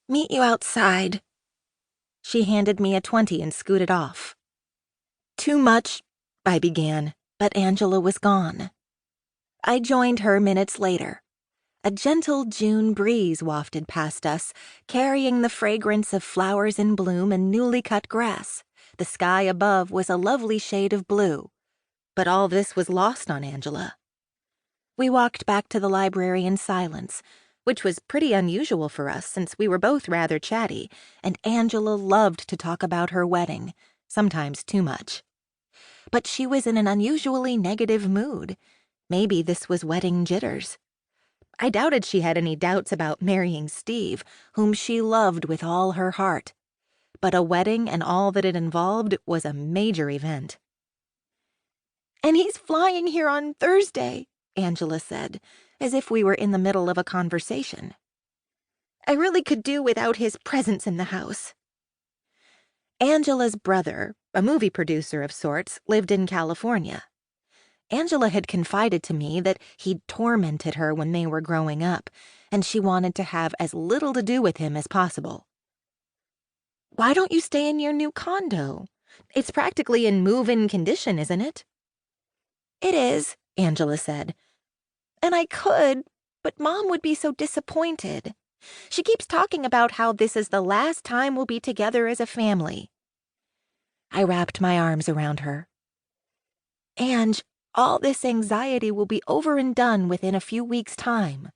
Meet you outside." She handed me a 20 and scooted off. "Too much," I began, but Angela was gone. I joined her minutes later. A gentle June breeze wafted past us, carrying the fragrance of flowers in bloom and newly cut grass. The sky above was a lovely shade of blue, but all this was lost on Angela. We walked back to the library in silence, which was pretty unusual for us since we were both rather chatty, and Angela loved to talk about her wedding, sometimes too much. But she was in an unusually negative mood. Maybe this was wedding jitters. I doubted she had any doubts about marrying Steve, whom she loved with all her heart. But a wedding and all that it involved was a major event. "And he's flying here on Thursday," Angela said, as if we were in the middle of a conversation. "I really could do without his presence in the house." Angela's brother, a movie producer of sorts, lived in California. Angela had confided to me that he'd tormented her when they were growing up, and she wanted to have as little to do with him as possible. "Why don't you stay in your new condo? It's practically in move-in condition, isn't it?" "It is," Angela said. "And I could, but Mom would be so disappointed. She keeps talking about how this is the last time we'll be together as a family." I wrapped my arms around her. "Ange, all this anxiety will be over and done within a few weeks' time."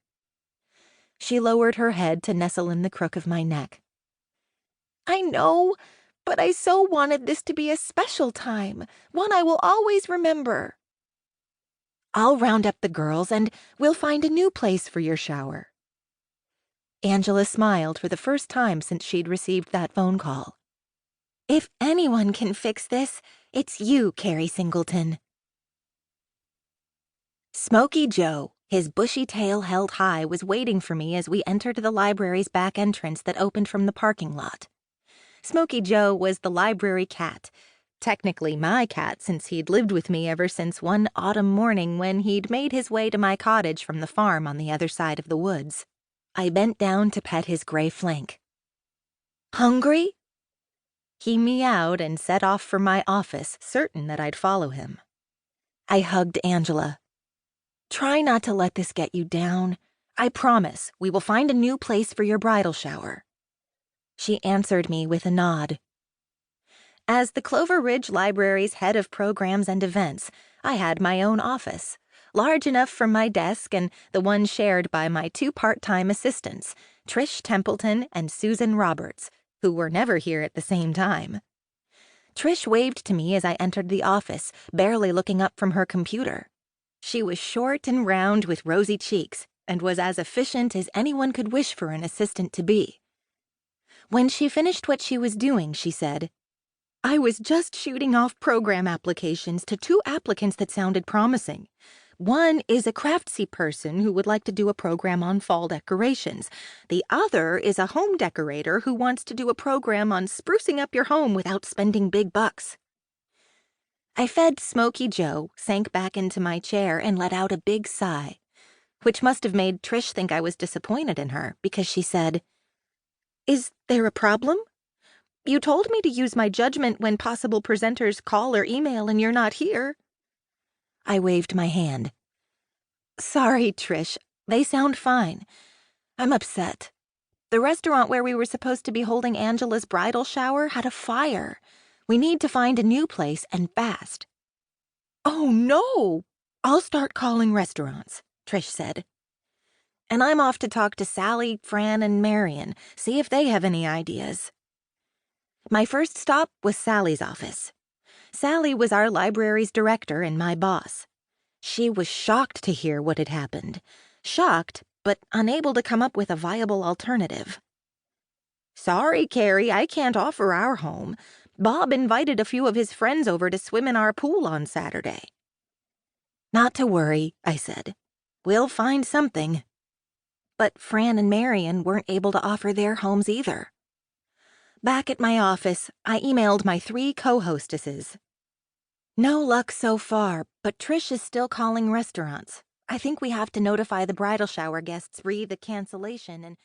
She lowered her head to nestle in the crook of my neck. "I know, but I so wanted this to be a special time, one I will always remember." "I'll round up the girls and we'll find a new place for your shower." Angela smiled for the first time since she'd received that phone call. "If anyone can fix this, it's you, Carrie Singleton." Smoky Joe, his bushy tail held high, was waiting for me as we entered the library's back entrance that opened from the parking lot. Smoky Joe was the library cat, technically my cat since he'd lived with me ever since one autumn morning when he'd made his way to my cottage from the farm on the other side of the woods. I bent down to pet his gray flank. "Hungry?" He meowed and set off for my office, certain that I'd follow him. I hugged Angela. "Try not to let this get you down. I promise we will find a new place for your bridal shower." She answered me with a nod. As the Clover Ridge Library's head of programs and events, I had my own office, large enough for my desk and the one shared by my two part-time assistants, Trish Templeton and Susan Roberts, who were never here at the same time. Trish waved to me as I entered the office, barely looking up from her computer. She was short and round with rosy cheeks and was as efficient as anyone could wish for an assistant to be. When she finished what she was doing, she said, "I was just shooting off program applications to 2 applicants that sounded promising. One is a craftsy person who would like to do a program on fall decorations. The other is a home decorator who wants to do a program on sprucing up your home without spending big bucks." I fed Smoky Joe, sank back into my chair, and let out a big sigh, which must have made Trish think I was disappointed in her, because she said, "Is there a problem? You told me to use my judgment when possible presenters call or email and you're not here." I waved my hand. "Sorry, Trish. They sound fine. I'm upset. The restaurant where we were supposed to be holding Angela's bridal shower had a fire. We need to find a new place, and fast." "Oh, no! I'll start calling restaurants," Trish said. "And I'm off to talk to Sally, Fran, and Marion, see if they have any ideas." My first stop was Sally's office. Sally was our library's director and my boss. She was shocked to hear what had happened. Shocked, but unable to come up with a viable alternative. "Sorry, Carrie, I can't offer our home. Bob invited a few of his friends over to swim in our pool on Saturday." "Not to worry," I said. "We'll find something." But Fran and Marion weren't able to offer their homes either. Back at my office, I emailed my 3 co-hostesses. "No luck so far, but Trish is still calling restaurants. I think we have to notify the bridal shower guests re the cancellation and